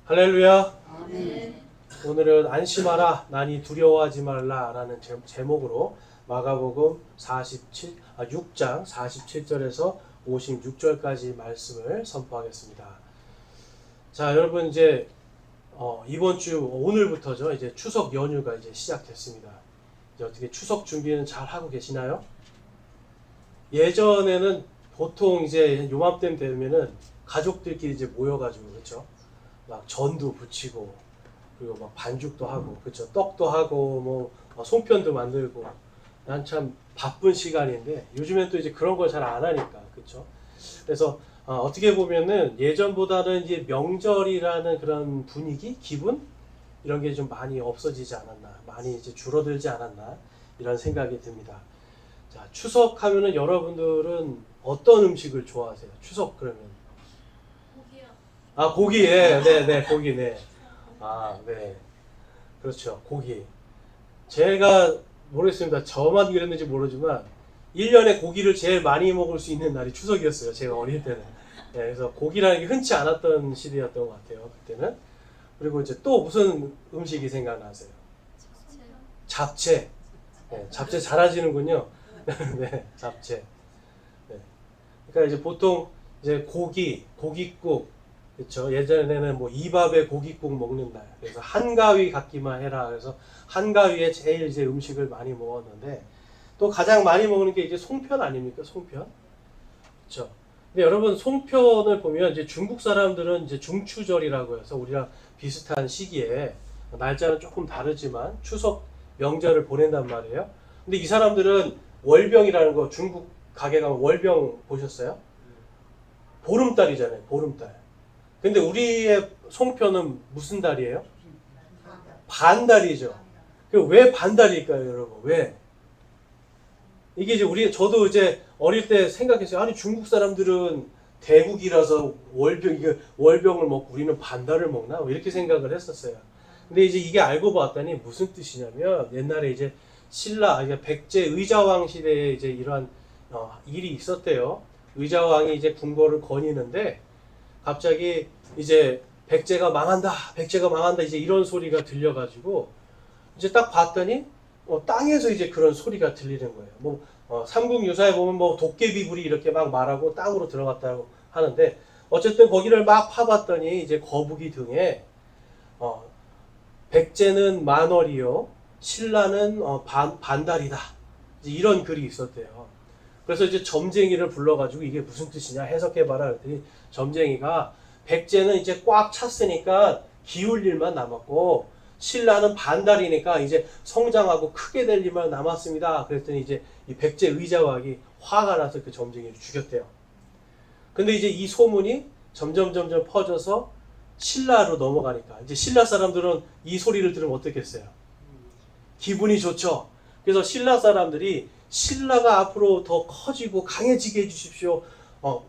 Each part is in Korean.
할렐루야. 아멘. 오늘은 안심하라 나니 두려워하지 말라 라는 제목으로 마가복음 6장 47절에서 56절까지 말씀을 선포하겠습니다. 자, 여러분 이제 이번 주 오늘부터죠. 이제 추석 연휴가 이제 시작됐습니다. 이제 어떻게 추석 준비는 잘 하고 계시나요? 예전에는 보통 이제 요맘때 되면은 가족들끼리 이제 모여가지고 그렇죠. 막 전도 부치고 그리고 막 반죽도 하고 그렇죠. 떡도 하고 뭐 송편도 만들고 한참 바쁜 시간인데 요즘엔 또 이제 그런 걸 잘 안 하니까 그렇죠. 그래서 어떻게 보면은 예전보다는 이제 명절이라는 그런 분위기, 기분 이런 게 좀 많이 없어지지 않았나, 많이 이제 줄어들지 않았나 이런 생각이 듭니다. 자, 추석 하면은 여러분들은 어떤 음식을 좋아하세요? 추석 그러면? 아, 고기, 네, 고기, 네. 아, 네. 그렇죠, 고기. 제가 모르겠습니다. 저만 그랬는지 모르지만 1년에 고기를 제일 많이 먹을 수 있는 날이 추석이었어요. 제가 어릴 때는. 네, 그래서 고기라는 게 흔치 않았던 시대였던 것 같아요. 그때는. 그리고 이제 또 무슨 음식이 생각나세요? 잡채. 네, 잡채 잘하시는군요. 네, 잡채. 네. 그러니까 이제 보통 이제 고깃국, 그렇죠. 예전에는 뭐 이밥에 고깃국 먹는 날. 그래서 한가위 갖기만 해라. 그래서 한가위에 제일 이제 음식을 많이 먹었는데 또 가장 많이 먹는 게 이제 송편 아닙니까? 송편. 그렇죠. 근데 여러분 송편을 보면 이제 중국 사람들은 이제 중추절이라고 해서 우리랑 비슷한 시기에 날짜는 조금 다르지만 추석 명절을 보낸단 말이에요. 근데 이 사람들은 월병이라는 거 중국 가게 가면 월병 보셨어요? 보름달이잖아요. 보름달. 근데 우리의 송편은 무슨 달이에요? 반달이죠. 왜 반달일까요, 여러분? 왜? 이게 이제 저도 이제 어릴 때 생각했어요. 아니, 중국 사람들은 대국이라서 월병을 먹고 우리는 반달을 먹나? 이렇게 생각을 했었어요. 근데 이제 이게 알고 봤더니 무슨 뜻이냐면 옛날에 이제 신라, 백제 의자왕 시대에 이제 이러한 일이 있었대요. 의자왕이 이제 궁궐을 거니는데 갑자기 이제 백제가 망한다 이제 이런 소리가 들려가지고 이제 딱 봤더니 땅에서 이제 그런 소리가 들리는 거예요. 삼국유사에 보면 뭐 도깨비불이 이렇게 막 말하고 땅으로 들어갔다고 하는데 어쨌든 거기를 막 파봤더니 이제 거북이 등에 백제는 만월이요 신라는 반달이다 이런 글이 있었대요. 그래서 이제 점쟁이를 불러가지고 이게 무슨 뜻이냐 해석해봐라 그랬더니 점쟁이가 백제는 이제 꽉 찼으니까 기울 일만 남았고 신라는 반달이니까 이제 성장하고 크게 될 일만 남았습니다. 그랬더니 이제 이 백제 의자왕이 화가 나서 그 점쟁이를 죽였대요. 근데 이제 이 소문이 점점 퍼져서 신라로 넘어가니까 이제 신라 사람들은 이 소리를 들으면 어떻겠어요? 기분이 좋죠. 그래서 신라 사람들이 신라가 앞으로 더 커지고 강해지게 해주십시오.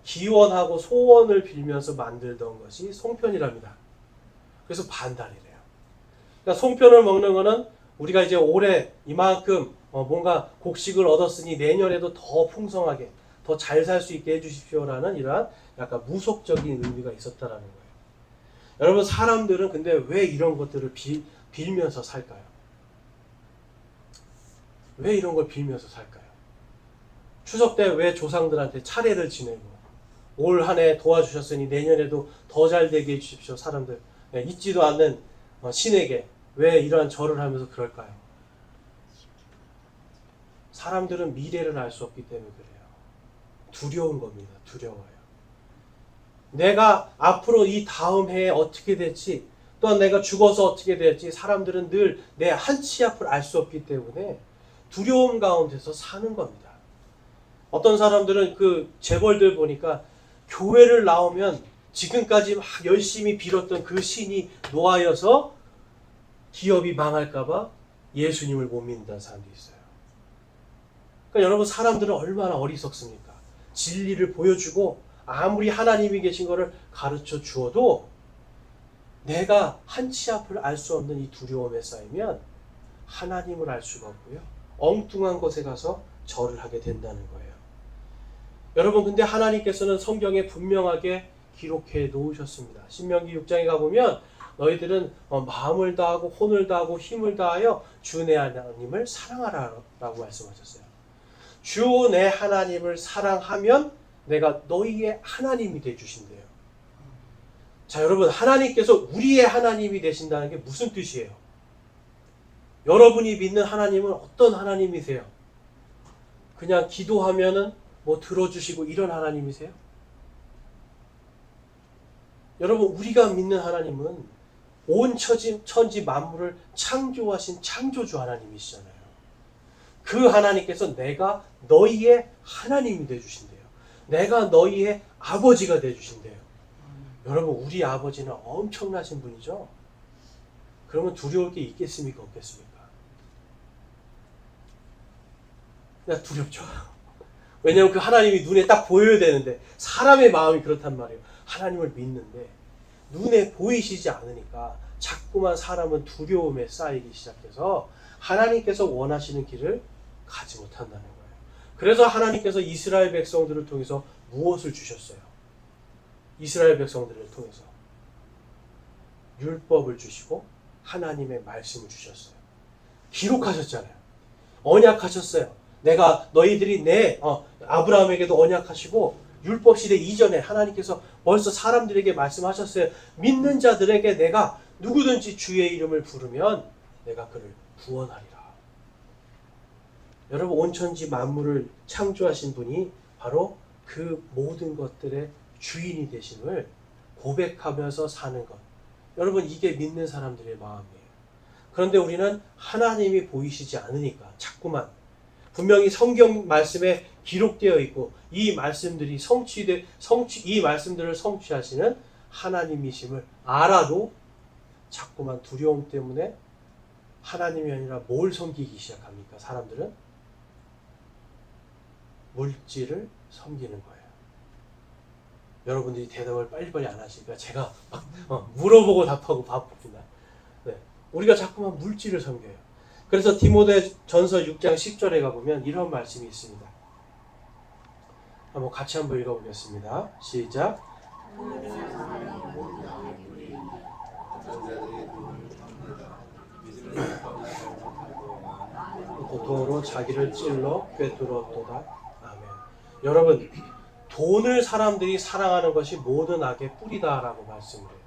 기원하고 소원을 빌면서 만들던 것이 송편이랍니다. 그래서 반달이래요. 그러니까 송편을 먹는 거는 우리가 이제 올해 이만큼 뭔가 곡식을 얻었으니 내년에도 더 풍성하게 더 잘 살 수 있게 해주십시오라는 이러한 약간 무속적인 의미가 있었다라는 거예요. 여러분 사람들은 근데 왜 이런 것들을 빌면서 살까요? 왜 이런 걸 빌면서 살까요? 추석 때 왜 조상들한테 차례를 지내고 올 한 해 도와주셨으니 내년에도 더 잘 되게 해주십시오. 사람들 잊지도 않는 신에게 왜 이러한 절을 하면서 그럴까요? 사람들은 미래를 알 수 없기 때문에 그래요. 두려운 겁니다. 두려워요. 내가 앞으로 이 다음 해에 어떻게 될지 또한 내가 죽어서 어떻게 될지 사람들은 늘 내 한 치 앞을 알 수 없기 때문에 두려움 가운데서 사는 겁니다. 어떤 사람들은 그 재벌들 보니까 교회를 나오면 지금까지 막 열심히 빌었던 그 신이 노하여서 기업이 망할까봐 예수님을 못 믿는다는 사람도 있어요. 그러니까 여러분 사람들은 얼마나 어리석습니까? 진리를 보여주고 아무리 하나님이 계신 것을 가르쳐 주어도 내가 한 치 앞을 알 수 없는 이 두려움에 쌓이면 하나님을 알 수가 없고요. 엉뚱한 곳에 가서 절을 하게 된다는 거예요. 여러분 근데 하나님께서는 성경에 분명하게 기록해 놓으셨습니다. 신명기 6장에 가보면 너희들은 마음을 다하고 혼을 다하고 힘을 다하여 주 내 하나님을 사랑하라라고 말씀하셨어요. 주 내 하나님을 사랑하면 내가 너희의 하나님이 되주신대요. 자, 여러분, 하나님께서 우리의 하나님이 되신다는 게 무슨 뜻이에요? 여러분이 믿는 하나님은 어떤 하나님이세요? 그냥 기도하면은 뭐 들어주시고 이런 하나님이세요? 여러분, 우리가 믿는 하나님은 온 천지 만물을 창조하신 창조주 하나님이시잖아요. 그 하나님께서 내가 너희의 하나님이 되주신대요. 내가 너희의 아버지가 되주신대요. 여러분, 우리 아버지는 엄청나신 분이죠. 그러면 두려울 게 있겠습니까? 없겠습니까? 그냥 두렵죠. 왜냐하면 그 하나님이 눈에 딱 보여야 되는데, 사람의 마음이 그렇단 말이에요. 하나님을 믿는데 눈에 보이시지 않으니까 자꾸만 사람은 두려움에 쌓이기 시작해서 하나님께서 원하시는 길을 가지 못한다는 거예요. 그래서 하나님께서 이스라엘 백성들을 통해서 무엇을 주셨어요? 이스라엘 백성들을 통해서 율법을 주시고 하나님의 말씀을 주셨어요. 기록하셨잖아요. 언약하셨어요. 내가 너희들이 아브라함에게도 언약하시고 율법 시대 이전에 하나님께서 벌써 사람들에게 말씀하셨어요. 믿는 자들에게 내가 누구든지 주의 이름을 부르면 내가 그를 구원하리라. 여러분, 온천지 만물을 창조하신 분이 바로 그 모든 것들의 주인이 되심을 고백하면서 사는 것. 여러분, 이게 믿는 사람들의 마음이에요. 그런데 우리는 하나님이 보이시지 않으니까 자꾸만 분명히 성경 말씀에 기록되어 있고 이 말씀들이 이 말씀들을 성취하시는 하나님이심을 알아도 자꾸만 두려움 때문에 하나님이 아니라 뭘 섬기기 시작합니까? 사람들은 물질을 섬기는 거예요. 여러분들이 대답을 빨리빨리 안 하시니까 제가 물어보고 답하고 바쁩니다. 네. 우리가 자꾸만 물질을 섬겨요. 그래서 디모데전서 6장 10절에 가보면 이런 말씀이 있습니다. 한번 같이 한번 읽어보겠습니다. 시작. 고통으로 자기를 찔러 꿰뚫었도다. 아멘. 여러분, 돈을 사람들이 사랑하는 것이 모든 악의 뿌리다라고 말씀을 해요.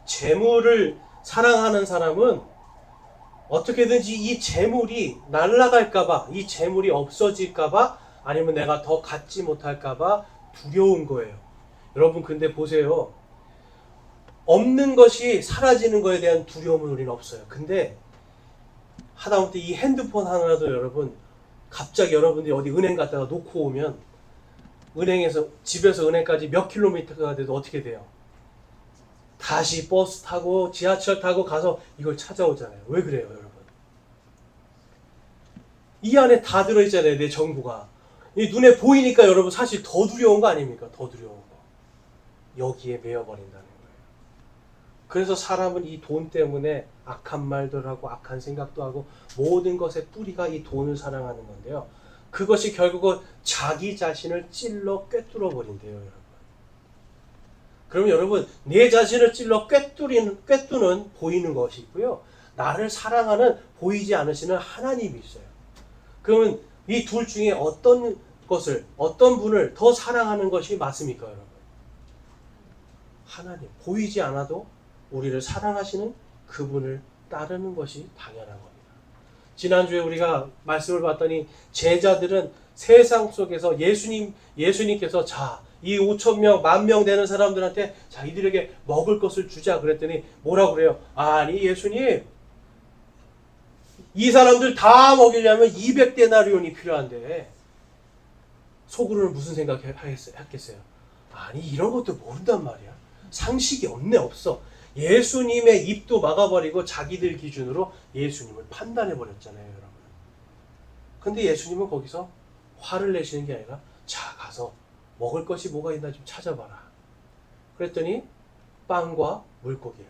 재물을 사랑하는 사람은 어떻게든지 이 재물이 날아갈까봐, 이 재물이 없어질까봐, 아니면 내가 더 갖지 못할까봐 두려운 거예요. 여러분, 근데 보세요. 없는 것이 사라지는 것에 대한 두려움은 우리는 없어요. 근데 하다못해 이 핸드폰 하나라도 여러분, 갑자기 여러분들이 어디 은행 갔다가 놓고 오면 집에서 은행까지 몇 킬로미터가 돼도 어떻게 돼요? 다시 버스 타고 지하철 타고 가서 이걸 찾아오잖아요. 왜 그래요, 여러분? 이 안에 다 들어있잖아요, 내 정보가. 이 눈에 보이니까 여러분 사실 더 두려운 거 아닙니까? 더 두려운 거. 여기에 매여버린다는 거예요. 그래서 사람은 이 돈 때문에 악한 말들 하고 악한 생각도 하고 모든 것의 뿌리가 이 돈을 사랑하는 건데요. 그것이 결국은 자기 자신을 찔러 꿰뚫어 버린대요, 여러분. 그러면 여러분, 내 자신을 찔러 꿰뚫는 보이는 것이 있고요. 나를 사랑하는 보이지 않으시는 하나님이 있어요. 그러면 이 둘 중에 어떤 분을 더 사랑하는 것이 맞습니까, 여러분? 하나님. 보이지 않아도 우리를 사랑하시는 그분을 따르는 것이 당연한 겁니다. 지난주에 우리가 말씀을 봤더니 제자들은 세상 속에서 예수님께서 이 5,000명, 10,000명 되는 사람들한테 자, 이들에게 먹을 것을 주자 그랬더니 뭐라고 그래요? 아니, 예수님, 이 사람들 다 먹이려면 200데나리온이 필요한데 속으로는 무슨 생각했겠어요? 아니, 이런 것도 모른단 말이야. 상식이 없어. 예수님의 입도 막아버리고 자기들 기준으로 예수님을 판단해버렸잖아요, 여러분. 근데 예수님은 거기서 화를 내시는 게 아니라 자, 가서 먹을 것이 뭐가 있나 좀 찾아봐라. 그랬더니 빵과 물고기를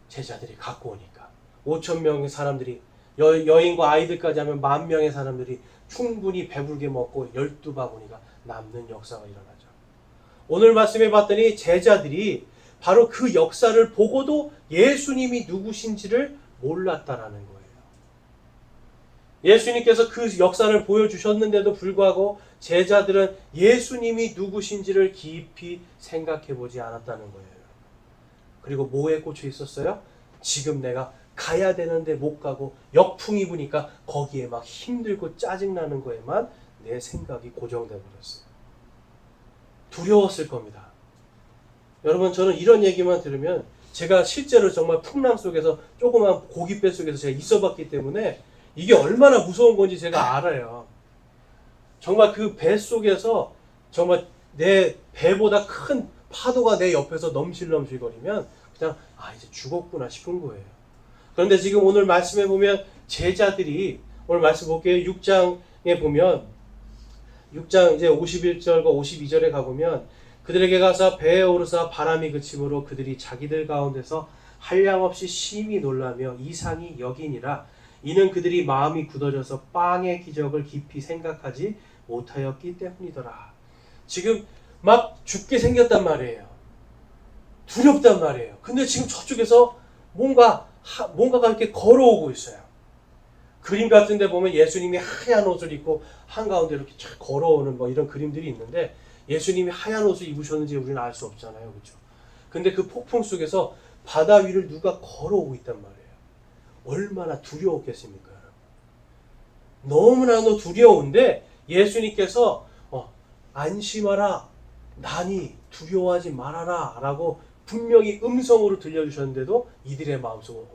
제자들이 갖고 오니까 5,000명의 사람들이 여인과 아이들까지 하면 10,000명의 사람들이 충분히 배불게 먹고 12바구니가 남는 역사가 일어나죠. 오늘 말씀해 봤더니 제자들이 바로 그 역사를 보고도 예수님이 누구신지를 몰랐다라는 거예요. 예수님께서 그 역사를 보여주셨는데도 불구하고 제자들은 예수님이 누구신지를 깊이 생각해 보지 않았다는 거예요. 그리고 뭐에 꽂혀 있었어요? 지금 내가 가야 되는데 못 가고 역풍이 부니까 거기에 막 힘들고 짜증나는 거에만 내 생각이 고정돼 버렸어요. 두려웠을 겁니다. 여러분, 저는 이런 얘기만 들으면 제가 실제로 정말 풍랑 속에서 조그만 고깃배 속에서 제가 있어 봤기 때문에 이게 얼마나 무서운 건지 제가 알아요. 정말 그 배 속에서 정말 내 배보다 큰 파도가 내 옆에서 넘실넘실거리면 그냥 이제 죽었구나 싶은 거예요. 그런데 지금 오늘 말씀에 보면 제자들이, 오늘 말씀 볼게요. 6장에 보면 6장 이제 51절과 52절에 가보면 그들에게 가서 배에 오르사 바람이 그침으로 그들이 자기들 가운데서 한량없이 심히 놀라며 이상히 여기니라. 이는 그들이 마음이 굳어져서 빵의 기적을 깊이 생각하지 못하였기 때문이더라. 지금 막 죽게 생겼단 말이에요. 두렵단 말이에요. 근데 지금 저쪽에서 뭔가가 이렇게 걸어오고 있어요. 그림 같은 데 보면 예수님이 하얀 옷을 입고 한가운데 이렇게 쫙 걸어오는 이런 그림들이 있는데 예수님이 하얀 옷을 입으셨는지 우리는 알 수 없잖아요. 그렇죠? 근데 그 폭풍 속에서 바다 위를 누가 걸어오고 있단 말이에요. 얼마나 두려웠겠습니까? 너무나도 두려운데 예수님께서 안심하라, 나니 두려워하지 말아라 라고 분명히 음성으로 들려주셨는데도 이들의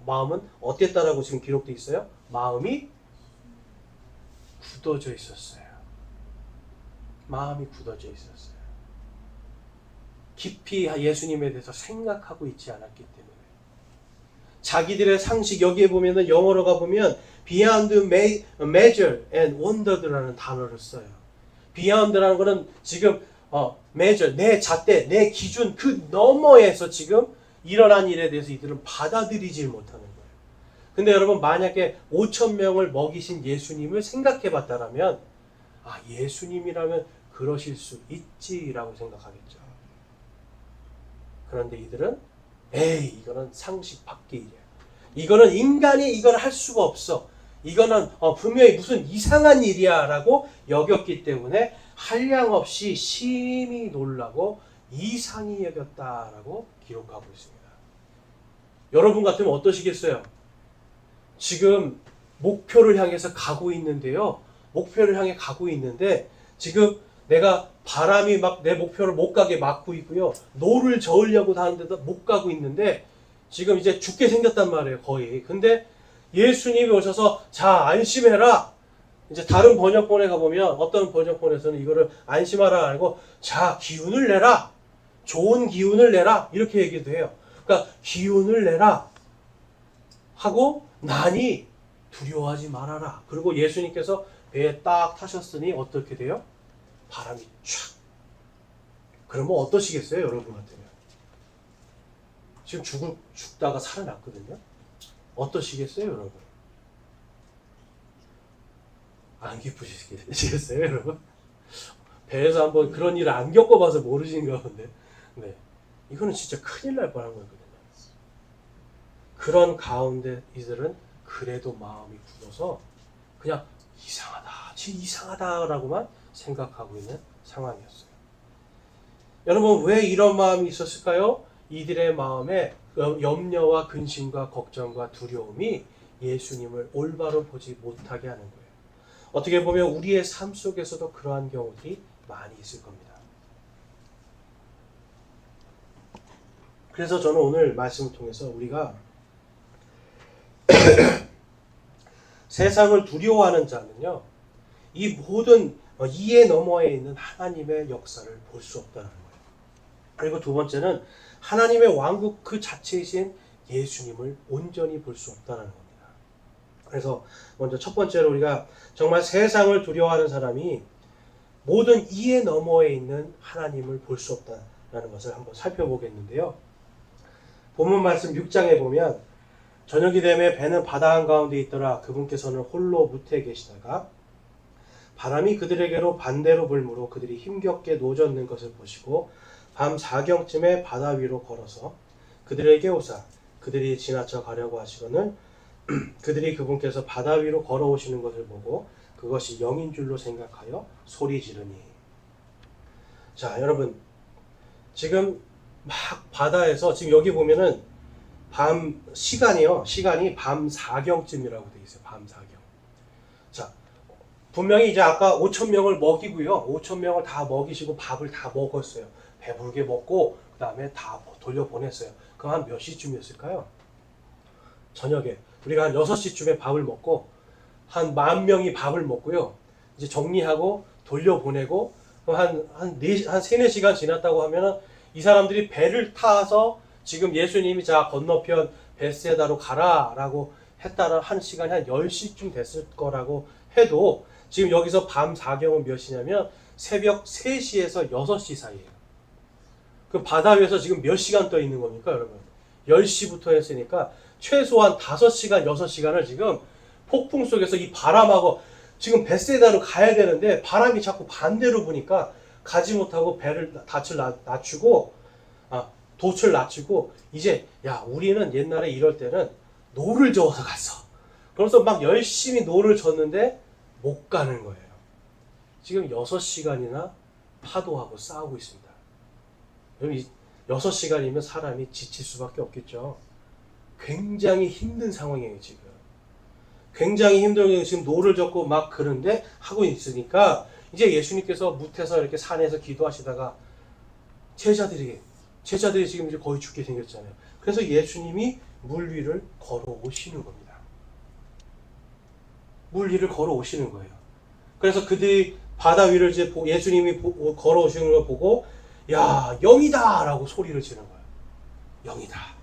마음은 어땠다라고 지금 기록되어 있어요? 마음이 굳어져 있었어요. 마음이 굳어져 있었어요. 깊이 예수님에 대해서 생각하고 있지 않았기 때문에. 자기들의 상식, 여기에 보면은 영어로 가보면 beyond measure and wonder라는 단어를 써요. beyond라는 거는 지금 measure, 내 잣대, 내 기준 그 너머에서 지금 일어난 일에 대해서 이들은 받아들이질 못하는 거예요. 근데 여러분, 만약에 5,000명을 먹이신 예수님을 생각해 봤다라면 예수님이라면 그러실 수 있지라고 생각하겠죠. 그런데 이들은 이거는 상식 밖의 일이야. 이거는 인간이 이걸 할 수가 없어. 이거는 분명히 무슨 이상한 일이야 라고 여겼기 때문에 한량없이 심히 놀라고 이상히 여겼다라고 기록하고 있습니다. 여러분 같으면 어떠시겠어요? 지금 목표를 향해서 가고 있는데요. 목표를 향해 가고 있는데 지금 내가 바람이 막 내 목표를 못 가게 막고 있고요. 노를 저으려고 하는데도 못 가고 있는데 지금 이제 죽게 생겼단 말이에요. 거의. 근데 예수님이 오셔서 자, 안심해라. 이제 다른 번역본에 가보면 어떤 번역본에서는 이거를 안심하라 아니고 자, 기운을 내라. 좋은 기운을 내라. 이렇게 얘기도 해요. 그러니까 기운을 내라 하고 나니 두려워하지 말아라. 그리고 예수님께서 배에 딱 타셨으니 어떻게 돼요? 바람이 촥. 그러면 어떠시겠어요? 여러분 같으면. 지금 죽다가 살아났거든요. 어떠시겠어요? 여러분? 안 기쁘시겠어요? 여러분? 배에서 한번 그런 일을 안 겪어봐서 모르시는가 본데. 네. 이거는 진짜 큰일 날 뻔한 거거든요. 그런 가운데 이들은 그래도 마음이 굳어서 그냥 이상하다라고만 생각하고 있는 상황이었어요. 여러분, 왜 이런 마음이 있었을까요? 이들의 마음에 염려와 근심과 걱정과 두려움이 예수님을 올바로 보지 못하게 하는 거예요. 어떻게 보면 우리의 삶 속에서도 그러한 경우들이 많이 있을 겁니다. 그래서 저는 오늘 말씀을 통해서 우리가 세상을 두려워하는 자는요, 이 모든 이해 너머에 있는 하나님의 역사를 볼 수 없다는 거예요. 그리고 두 번째는 하나님의 왕국 그 자체이신 예수님을 온전히 볼 수 없다는 겁니다. 그래서 먼저 첫 번째로 우리가 정말 세상을 두려워하는 사람이 모든 이해 너머에 있는 하나님을 볼 수 없다는 것을 한번 살펴보겠는데요. 본문 말씀 6장에 보면 저녁이 되매 배는 바다 한가운데 있더라. 그분께서는 홀로 무태에 계시다가 바람이 그들에게로 반대로 불므로 그들이 힘겹게 노젓는 것을 보시고 밤 4경쯤에 바다 위로 걸어서 그들에게 오사 그들이 지나쳐 가려고 하시거늘 그들이 그분께서 바다 위로 걸어오시는 것을 보고 그것이 영인 줄로 생각하여 소리 지르니. 자, 여러분, 지금 막 바다에서 지금 여기 보면은 시간이 밤 4경쯤이라고 되어 있어요. 밤 4경. 자, 분명히 이제 아까 5천 명을 먹이고요. 5천 명을 다 먹이시고 밥을 다 먹었어요. 배부르게 먹고 그 다음에 다 돌려보냈어요. 그럼 한 몇 시쯤이었을까요? 저녁에 우리가 한 6시쯤에 밥을 먹고 한 10,000명이 밥을 먹고요. 이제 정리하고 돌려보내고 한 3-4시간 지났다고 하면은 이 사람들이 배를 타서 지금 예수님이 자 건너편 벳세다로 가라라고 했다는 한 시간이 한 10시쯤 됐을 거라고 해도 지금 여기서 밤 4경은 몇 시냐면 새벽 3시에서 6시 사이에요. 그 바다 위에서 지금 몇 시간 떠 있는 겁니까, 여러분? 10시부터 했으니까 최소한 5시간, 6시간을 지금 폭풍 속에서 이 바람하고 지금 벳세다로 가야 되는데 바람이 자꾸 반대로 부니까 가지 못하고 배를 낮추고 돛을 낮추고 이제 야 우리는 옛날에 이럴 때는 노를 저어서 갔어. 그래서 막 열심히 노를 젓는데 못 가는 거예요. 지금 6시간이나 파도하고 싸우고 있습니다. 여러분 6시간이면 사람이 지칠 수밖에 없겠죠. 굉장히 힘든 상황이에요 지금. 굉장히 힘들게 지금 노를 젓고 막 그런데 하고 있으니까 이제 예수님께서 무태서 이렇게 산에서 기도하시다가 제자들이 지금 이제 거의 죽게 생겼잖아요. 그래서 예수님이 물 위를 걸어오시는 겁니다. 물 위를 걸어오시는 거예요. 그래서 그들이 바다 위를 이제 예수님이 걸어오시는 걸 보고 야 영이다 라고 소리를 지르는 거예요. 영이다.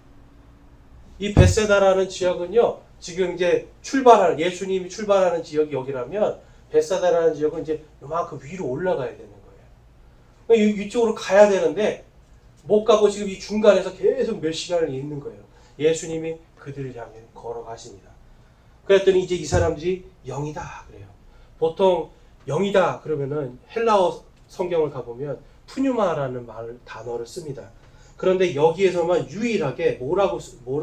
이 벳세다라는 지역은요 지금 이제 예수님이 출발하는 지역이 여기라면 벳세다라는 지역은 이제 요만큼 위로 올라가야 되는 거예요. 이쪽으로 가야 되는데 못 가고 지금 이 중간에서 계속 몇 시간을 있는 거예요. 예수님이 그들을 향해 걸어가십니다. 그랬더니 이제 이 사람들이 영이다 그래요. 보통 영이다 그러면은 헬라어 성경을 가보면 푸뉴마라는 단어를 씁니다. 그런데 여기에서만 유일하게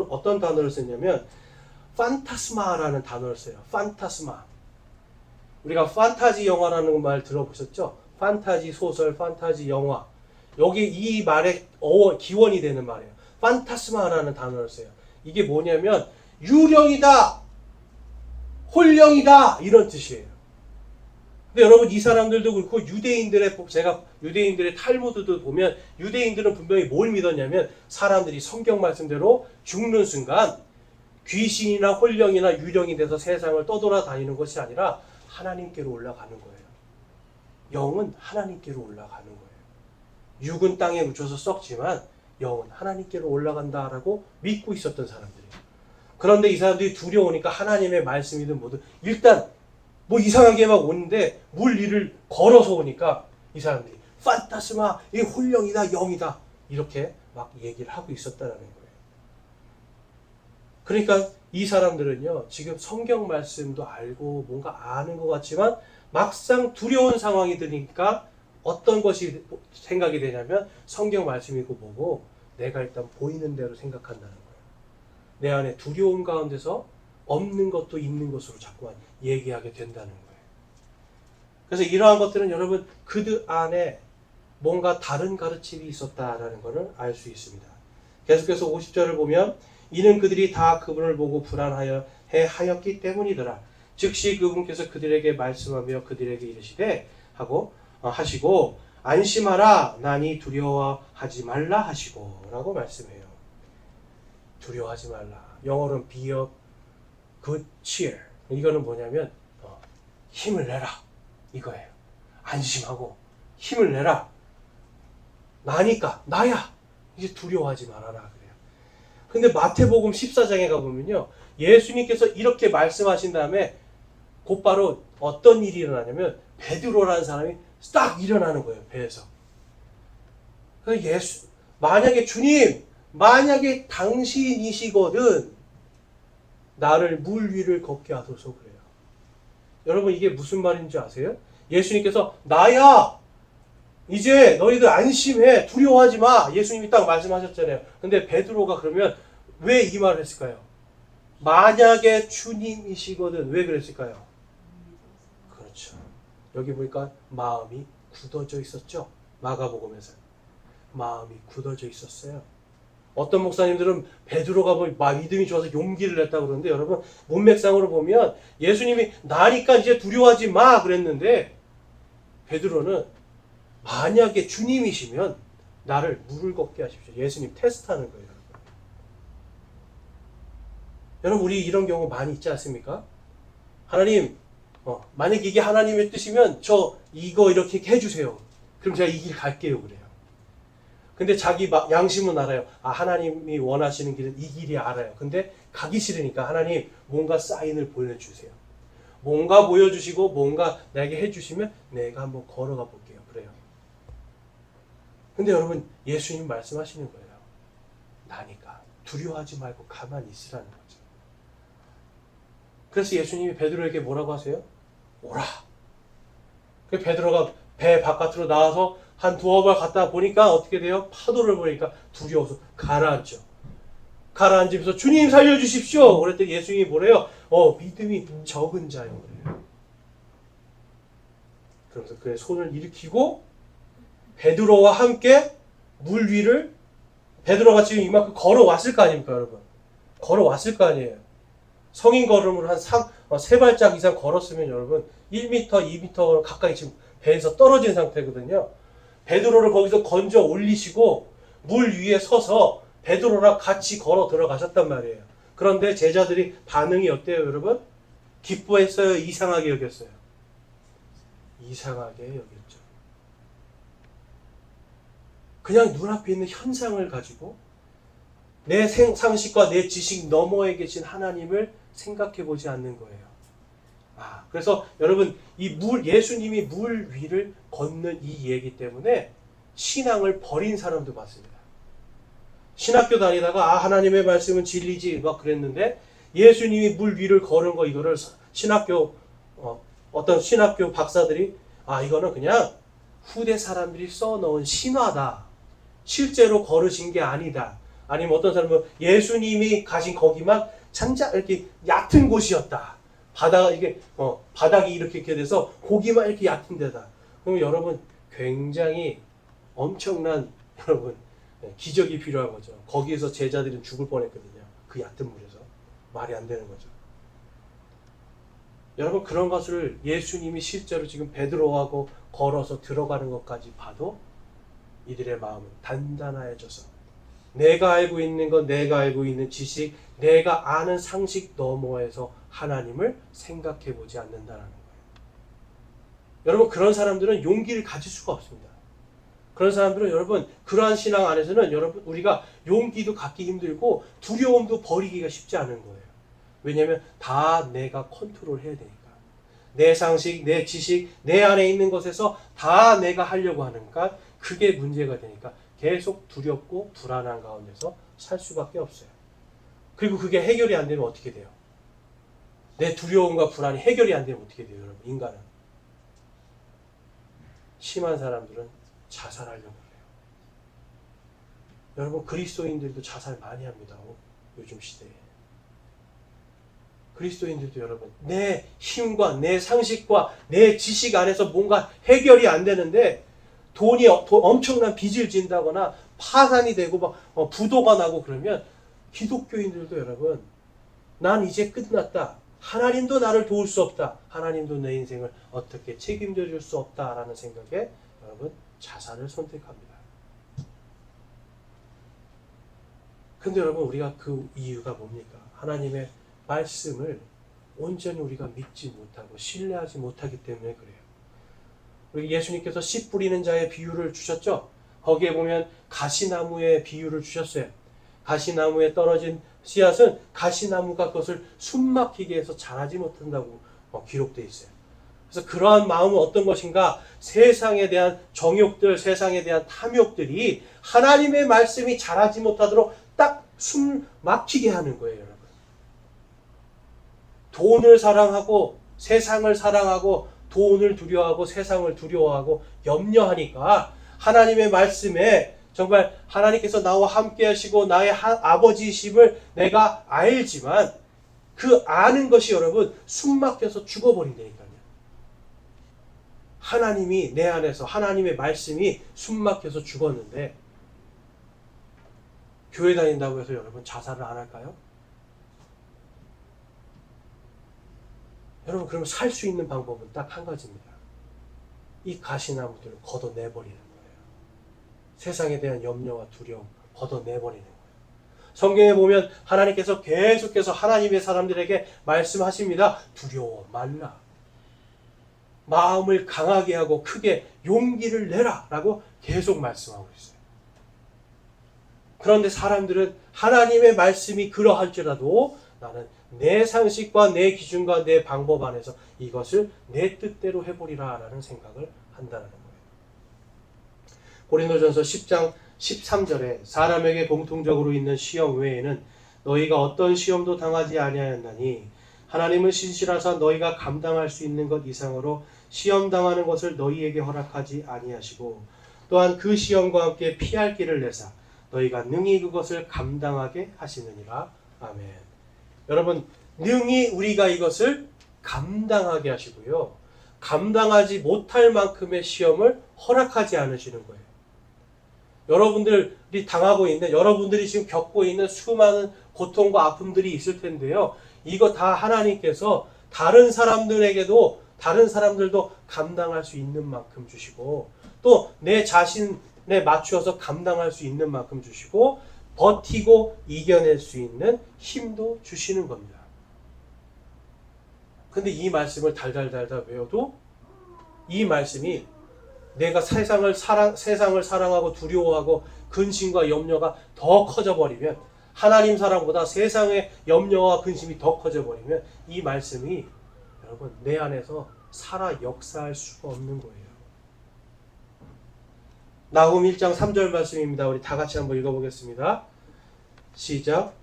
어떤 단어를 쓰냐면 판타스마라는 단어를 써요. 판타스마. 우리가 판타지 영화라는 말 들어보셨죠? 판타지 소설, 판타지 영화. 여기 이 말의 기원이 되는 말이에요. 판타스마라는 단어를 써요. 이게 뭐냐면 유령이다, 홀령이다 이런 뜻이에요. 근데 여러분 이 사람들도 그렇고 유대인들의 탈무드도 보면 유대인들은 분명히 뭘 믿었냐면 사람들이 성경 말씀대로 죽는 순간 귀신이나 홀령이나 유령이 돼서 세상을 떠돌아다니는 것이 아니라 하나님께로 올라가는 거예요. 영은 하나님께로 올라가는 거예요. 육은 땅에 묻혀서 썩지만 영은 하나님께로 올라간다라고 믿고 있었던 사람들이에요. 그런데 이 사람들이 두려우니까 하나님의 말씀이든 뭐든 일단 뭐 이상하게 막 오는데 물 위를 걸어서 오니까 이 사람들이 판타스마, 이 홀령이다, 영이다 이렇게 막 얘기를 하고 있었다는 거예요. 그러니까 이 사람들은요 지금 성경 말씀도 알고 뭔가 아는 것 같지만 막상 두려운 상황이 드니까 어떤 것이 생각이 되냐면 성경 말씀이고 뭐고 내가 일단 보이는 대로 생각한다는 거예요. 내 안에 두려움 가운데서 없는 것도 있는 것으로 자꾸만 얘기하게 된다는 거예요. 그래서 이러한 것들은 여러분 그들 안에 뭔가 다른 가르침이 있었다라는 것을 알 수 있습니다. 계속해서 50절을 보면 이는 그들이 다 그분을 보고 불안하였기 때문이더라. 즉시 그분께서 그들에게 말씀하며 그들에게 이르시되 하시고 안심하라 나니 두려워하지 말라 하시고 라고 말씀해요. 두려워하지 말라. 영어로는 be of good cheer. 이거는 뭐냐면 힘을 내라 이거예요. 안심하고 힘을 내라. 나야. 이제 두려워하지 말아라 그래요. 근데 마태복음 14장에 가보면요. 예수님께서 이렇게 말씀하신 다음에 곧바로 어떤 일이 일어나냐면 베드로라는 사람이 딱 일어나는 거예요. 배에서. 그래서 만약에 당신이시거든 나를 물 위를 걷게 하소서 그래요. 여러분 이게 무슨 말인지 아세요? 예수님께서 나야 이제 너희들 안심해. 두려워하지 마. 예수님이 딱 말씀하셨잖아요. 근데 베드로가 그러면 왜 이 말을 했을까요? 만약에 주님이시거든. 왜 그랬을까요? 그렇죠. 여기 보니까 마음이 굳어져 있었죠. 마가복음에서. 마음이 굳어져 있었어요. 어떤 목사님들은 베드로가 믿음이 좋아서 용기를 냈다고 그러는데 여러분 문맥상으로 보면 예수님이 나니까 이제 두려워하지 마 그랬는데 베드로는 만약에 주님이시면 나를 물을 걷게 하십시오. 예수님 테스트하는 거예요. 여러분 우리 이런 경우 많이 있지 않습니까? 하나님 만약 이게 하나님의 뜻이면 저 이거 이렇게 해주세요. 그럼 제가 이 길 갈게요 그래요. 근데 자기 양심은 알아요. 하나님이 원하시는 길은 이 길이 알아요. 근데 가기 싫으니까 하나님 뭔가 사인을 보여주세요. 뭔가 보여주시고 뭔가 내게 해주시면 내가 한번 걸어가 볼게요. 그래요. 근데 여러분 예수님 말씀하시는 거예요. 나니까 두려워하지 말고 가만히 있으라는 거죠. 그래서 예수님이 베드로에게 뭐라고 하세요? 오라. 그래서 베드로가 배 바깥으로 나와서 한 두어 발 갔다 보니까 어떻게 돼요? 파도를 보니까 두려워서 가라앉죠. 가라앉으면서 주님 살려주십시오. 그랬더니 예수님이 뭐래요? 믿음이 적은 자요. 그래요. 그러면서 그의 손을 일으키고 베드로와 함께 물 위를 베드로가 지금 이만큼 걸어왔을 거 아닙니까 여러분? 걸어왔을 거 아니에요. 성인 걸음으로 한 3발짝 이상 걸었으면 여러분 1m, 2m 가까이 지금 배에서 떨어진 상태거든요. 베드로를 거기서 건져 올리시고 물 위에 서서 베드로랑 같이 걸어 들어가셨단 말이에요. 그런데 제자들이 반응이 어때요 여러분? 기뻐했어요? 이상하게 여겼어요? 이상하게 여겼죠. 그냥 눈앞에 있는 현상을 가지고 내 상식과 내 지식 너머에 계신 하나님을 생각해 보지 않는 거예요. 그래서 여러분 예수님이 물 위를 걷는 이 얘기 때문에 신앙을 버린 사람도 봤습니다. 신학교 다니다가 하나님의 말씀은 진리지 막 그랬는데 예수님이 물 위를 걸은 거 이거를 어떤 신학교 박사들이 이거는 그냥 후대 사람들이 써놓은 신화다. 실제로 걸으신 게 아니다. 아니면 어떤 사람은 예수님이 가신 거기만 장작 이렇게 얕은 곳이었다. 바닥이 이렇게 돼서 고기만 이렇게 얕은 데다. 그럼 여러분 굉장히 엄청난 여러분 기적이 필요한 거죠. 거기에서 제자들은 죽을 뻔했거든요. 그 얕은 물에서 말이 안 되는 거죠. 여러분 그런 것을 예수님이 실제로 지금 베드로하고 걸어서 들어가는 것까지 봐도 이들의 마음은 단단해져서 내가 알고 있는 것, 내가 알고 있는 지식, 내가 아는 상식 너머에서 하나님을 생각해 보지 않는다는 거예요. 여러분 그런 사람들은 용기를 가질 수가 없습니다. 그런 사람들은 여러분 그러한 신앙 안에서는 여러분 우리가 용기도 갖기 힘들고 두려움도 버리기가 쉽지 않은 거예요. 왜냐하면 다 내가 컨트롤해야 되니까. 내 상식, 내 지식, 내 안에 있는 것에서 다 내가 하려고 하니까 그게 문제가 되니까 계속 두렵고 불안한 가운데서 살 수밖에 없어요. 그리고 그게 해결이 안 되면 어떻게 돼요? 내 두려움과 불안이 해결이 안 되면 어떻게 돼요, 여러분? 인간은. 심한 사람들은 자살하려고 해요. 여러분 그리스도인들도 자살 많이 합니다. 요즘 시대에. 그리스도인들도 여러분 내 힘과 내 상식과 내 지식 안에서 뭔가 해결이 안 되는데 돈이 엄청난 빚을 진다거나 파산이 되고 막 부도가 나고 그러면 기독교인들도 여러분 난 이제 끝났다. 하나님도 나를 도울 수 없다. 하나님도 내 인생을 어떻게 책임져 줄 수 없다라는 생각에 여러분 자살을 선택합니다. 근데 여러분 우리가 그 이유가 뭡니까? 하나님의 말씀을 온전히 우리가 믿지 못하고 신뢰하지 못하기 때문에 그래요. 우리 예수님께서 씨 뿌리는 자의 비유를 주셨죠? 거기에 보면 가시나무의 비유를 주셨어요. 가시나무에 떨어진 씨앗은 가시나무가 그것을 숨막히게 해서 자라지 못한다고 기록되어 있어요. 그래서 그러한 마음은 어떤 것인가? 세상에 대한 정욕들, 세상에 대한 탐욕들이 하나님의 말씀이 자라지 못하도록 딱 숨 막히게 하는 거예요, 여러분. 돈을 사랑하고 세상을 사랑하고 돈을 두려워하고 세상을 두려워하고 염려하니까 하나님의 말씀에 정말 하나님께서 나와 함께 하시고 나의 아버지이심을 내가 알지만 그 아는 것이 여러분 숨막혀서 죽어버린다니까요. 하나님이 내 안에서 하나님의 말씀이 숨막혀서 죽었는데 교회 다닌다고 해서 여러분 자살을 안 할까요? 여러분 그러면 살 수 있는 방법은 딱 한 가지입니다. 이 가시나무들을 걷어내버리는 거예요. 세상에 대한 염려와 두려움 걷어내버리는 거예요. 성경에 보면 하나님께서 계속해서 하나님의 사람들에게 말씀하십니다. 두려워 말라. 마음을 강하게 하고 크게 용기를 내라 라고 계속 말씀하고 있어요. 그런데 사람들은 하나님의 말씀이 그러할지라도 나는 내 상식과 내 기준과 내 방법 안에서 이것을 내 뜻대로 해보리라 라는 생각을 한다는 거예요. 고린도전서 10장 13절에 사람에게 공통적으로 있는 시험 외에는 너희가 어떤 시험도 당하지 아니하였나니 하나님은 신실하사 너희가 감당할 수 있는 것 이상으로 시험 당하는 것을 너희에게 허락하지 아니하시고 또한 그 시험과 함께 피할 길을 내사 너희가 능히 그것을 감당하게 하시느니라. 아멘. 여러분 능히 우리가 이것을 감당하게 하시고요. 감당하지 못할 만큼의 시험을 허락하지 않으시는 거예요. 여러분들이 당하고 있는 여러분들이 지금 겪고 있는 수많은 고통과 아픔들이 있을 텐데요. 이거 다 하나님께서 다른 사람들도 감당할 수 있는 만큼 주시고 또 내 자신에 맞추어서 감당할 수 있는 만큼 주시고 버티고 이겨낼 수 있는 힘도 주시는 겁니다. 근데 이 말씀을 달달달달 외워도 이 말씀이 내가 세상을 사랑하고 두려워하고 근심과 염려가 더 커져버리면 하나님 사랑보다 세상의 염려와 근심이 더 커져버리면 이 말씀이 여러분 내 안에서 살아 역사할 수가 없는 거예요. 나훔 1장 3절 말씀입니다. 우리 다 같이 한번 읽어보겠습니다. 시작.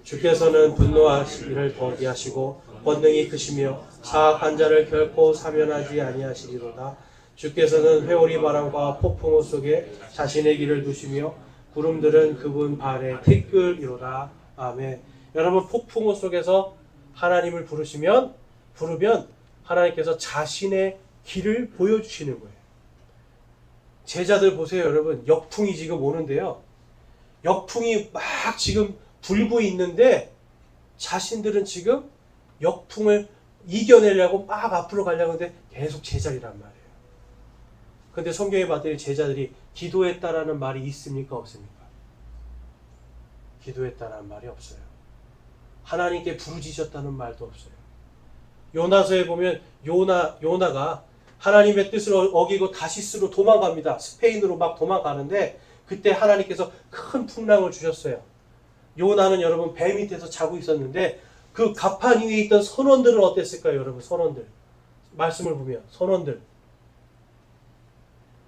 주께서는 분노하시기를 더디하시고 권능이 크시며 사악한 자를 결코 사면하지 아니하시리로다. 주께서는 회오리 바람과 폭풍우 속에 자신의 길을 두시며 구름들은 그분 발에 티끌이로다. 아멘. 여러분 폭풍우 속에서 하나님을 부르면 하나님께서 자신의 길을 보여주시는 거예요. 제자들 보세요 여러분. 역풍이 지금 오는데요. 역풍이 막 지금 불고 있는데 자신들은 지금 역풍을 이겨내려고 막 앞으로 가려고 하는데 계속 제자리란 말이에요. 근데 성경에 봤더니 제자들이 기도했다라는 말이 있습니까? 없습니까? 기도했다라는 말이 없어요. 하나님께 부르짖었다는 말도 없어요. 요나서에 보면 요나가 하나님의 뜻을 어기고 다시스로 도망갑니다. 스페인으로 막 도망가는데 그때 하나님께서 큰 풍랑을 주셨어요. 요나는 여러분 배 밑에서 자고 있었는데 그 갑판 위에 있던 선원들은 어땠을까요? 여러분 선원들 말씀을 보면 선원들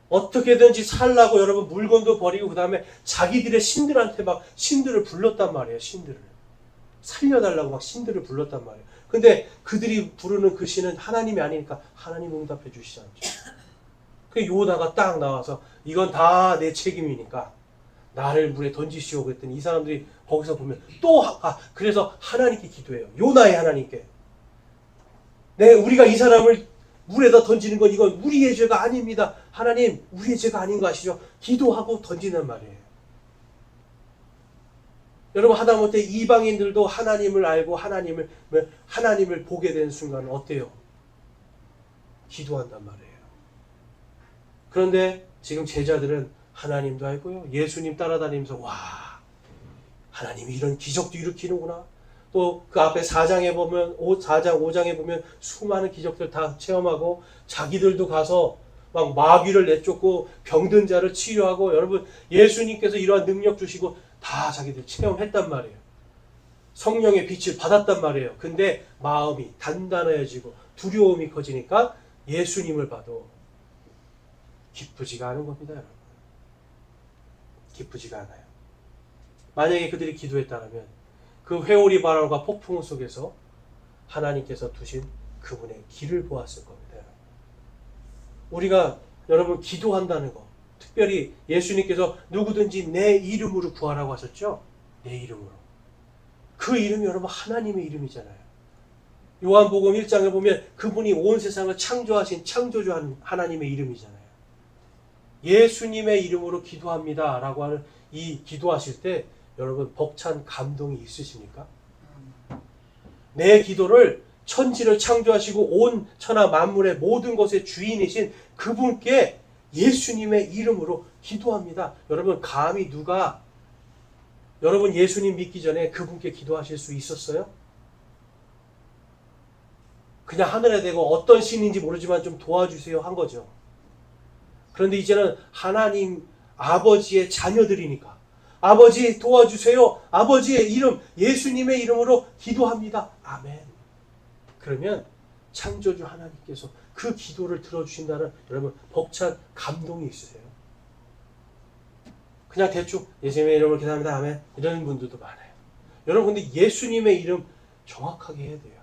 어떻게든지 살라고 여러분 물건도 버리고 그 다음에 자기들의 신들한테 막 신들을 불렀단 말이에요. 신들을 살려달라고 막 신들을 불렀단 말이에요. 근데 그들이 부르는 그 신은 하나님이 아니니까 하나님 응답해 주시지 않죠. 그 요나가 딱 나와서 이건 다 내 책임이니까 나를 물에 던지시오 그랬더니 이 사람들이 거기서 보면 그래서 하나님께 기도해요. 요나의 하나님께. 우리가 이 사람을 물에다 던지는 건 이건 우리의 죄가 아닙니다. 하나님 우리의 죄가 아닌 거 아시죠? 기도하고 던지는 말이에요. 여러분 하다못해 이방인들도 하나님을 알고 하나님을 보게 되는 순간은 어때요? 기도한단 말이에요. 그런데 지금 제자들은 하나님도 알고요. 예수님 따라다니면서 와 하나님이 이런 기적도 일으키는구나. 또 그 앞에 4장 5장에 보면 수많은 기적들 다 체험하고 자기들도 가서 막 마귀를 내쫓고 병든 자를 치료하고 여러분 예수님께서 이러한 능력 주시고 다 자기들 체험했단 말이에요. 성령의 빛을 받았단 말이에요. 근데 마음이 단단해지고 두려움이 커지니까 예수님을 봐도 기쁘지가 않은 겁니다. 여러분. 기쁘지가 않아요. 만약에 그들이 기도했다면 그 회오리 바람과 폭풍 속에서 하나님께서 두신 그분의 길을 보았을 겁니다. 우리가 여러분 기도한다는 거 특별히 예수님께서 누구든지 내 이름으로 구하라고 하셨죠? 내 이름으로. 그 이름이 여러분 하나님의 이름이잖아요. 요한복음 1장에 보면 그분이 온 세상을 창조하신 창조주 하나님의 이름이잖아요. 예수님의 이름으로 기도합니다 라고 하는 이 기도하실 때 여러분 벅찬 감동이 있으십니까? 내 기도를 천지를 창조하시고 온 천하 만물의 모든 것의 주인이신 그분께 예수님의 이름으로 기도합니다. 여러분 감히 누가 여러분 예수님 믿기 전에 그분께 기도하실 수 있었어요? 그냥 하늘에 대고 어떤 신인지 모르지만 좀 도와주세요 한 거죠. 그런데 이제는 하나님 아버지의 자녀들이니까 아버지 도와주세요. 아버지의 이름 예수님의 이름으로 기도합니다. 아멘. 그러면 창조주 하나님께서 그 기도를 들어주신다는 여러분 벅찬 감동이 있으세요. 그냥 대충 예수님의 이름으로 기도합니다. 아멘. 이런 분들도 많아요. 여러분 근데 예수님의 이름 정확하게 해야 돼요.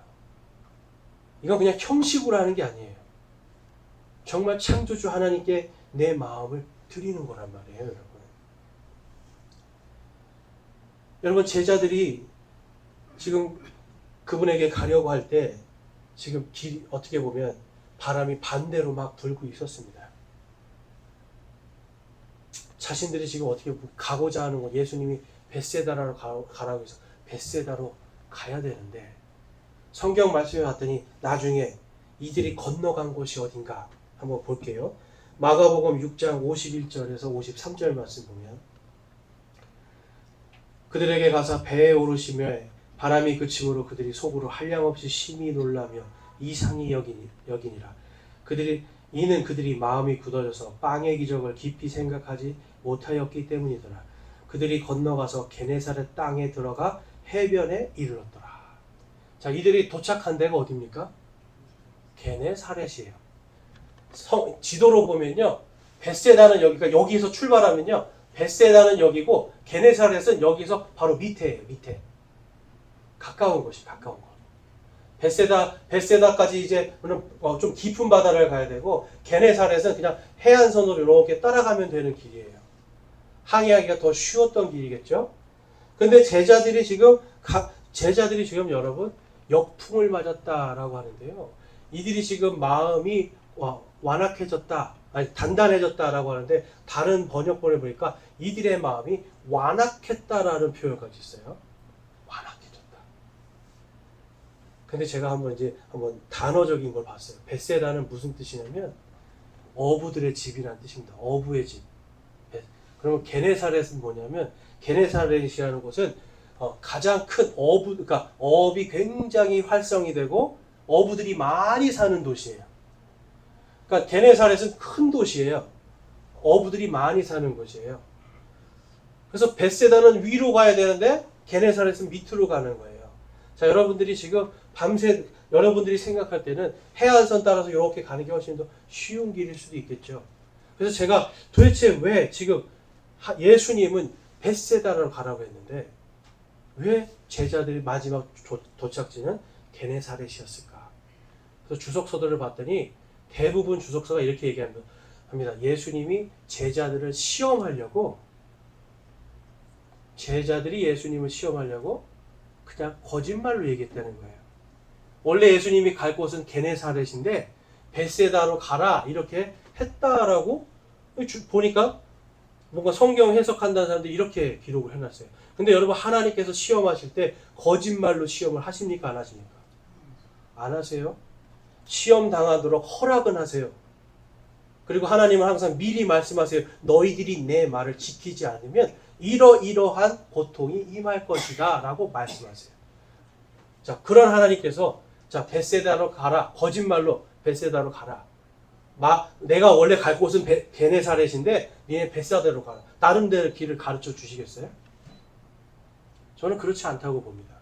이건 그냥 형식으로 하는 게 아니에요. 정말 창조주 하나님께 내 마음을 드리는 거란 말이에요. 여러분. 여러분 제자들이 지금 그분에게 가려고 할 때 지금 길이 어떻게 보면 바람이 반대로 막 불고 있었습니다. 자신들이 지금 어떻게 가고자 하는 건 예수님이 벳세다로 가라고 해서 벳세다로 가야 되는데 성경 말씀에 봤더니 나중에 이들이 건너간 곳이 어딘가 한번 볼게요. 마가복음 6장 51절에서 53절 말씀 보면 그들에게 가서 배에 오르시며 바람이 그침으로 그들이 속으로 한량없이 심히 놀라며 이상히 여기니라. 이는 그들이 마음이 굳어져서 빵의 기적을 깊이 생각하지 못하였기 때문이더라. 그들이 건너가서 게네사렛 땅에 들어가 해변에 이르렀더라. 자, 이들이 도착한 데가 어디입니까? 게네사렛이에요. 지도로 보면요, 벳세다는 여기가 여기서 출발하면요, 벳세다는 여기고 게네사렛은 여기서 바로 밑에예요. 밑에 가까운 곳이 가까운 곳. 벳세다까지 이제 좀 깊은 바다를 가야 되고 게네사렛은 그냥 해안선으로 이렇게 따라가면 되는 길이에요. 항해하기가 더 쉬웠던 길이겠죠. 근데 제자들이 지금 여러분 역풍을 맞았다라고 하는데요. 이들이 지금 마음이 완악해졌다, 아니 단단해졌다라고 하는데 다른 번역본을 보니까 이들의 마음이 완악했다라는 표현까지 있어요. 완악해졌다. 근데 제가 한번 단어적인 걸 봤어요. 벳세다는 무슨 뜻이냐면 어부들의 집이라는 뜻입니다. 어부의 집. 그러면 게네사렛은 뭐냐면 게네사렛이라는 곳은 가장 큰 그러니까 어업이 굉장히 활성이 되고 어부들이 많이 사는 도시예요. 그러니까 게네사렛은 큰 도시예요. 어부들이 많이 사는 곳이에요. 그래서 벳세다는 위로 가야 되는데 게네사렛은 밑으로 가는 거예요. 자, 여러분들이 지금 밤새 여러분들이 생각할 때는 해안선 따라서 이렇게 가는 게 훨씬 더 쉬운 길일 수도 있겠죠. 그래서 제가 도대체 왜 지금 예수님은 벳세다로 가라고 했는데 왜 제자들이 마지막 도착지는 게네사렛이었을까? 그래서 주석서들을 봤더니 대부분 주석서가 이렇게 얘기합니다. 예수님이 제자들이 예수님을 시험하려고 그냥 거짓말로 얘기했다는 거예요. 원래 예수님이 갈 곳은 게네사렛인데 벳세다로 가라 이렇게 했다라고 보니까 뭔가 성경 해석한다는 사람들이 이렇게 기록을 해놨어요. 근데 여러분 하나님께서 시험하실 때 거짓말로 시험을 하십니까? 안 하십니까? 안 하세요. 시험 당하도록 허락은 하세요. 그리고 하나님은 항상 미리 말씀하세요. 너희들이 내 말을 지키지 않으면 이러이러한 고통이 임할 것이다 라고 말씀하세요. 자, 그런 하나님께서 자, 벳세다로 가라. 거짓말로 벳세다로 가라. 내가 원래 갈 곳은 게네사렛인데 니네 벳세다로 가라. 나름대로 길을 가르쳐 주시겠어요? 저는 그렇지 않다고 봅니다.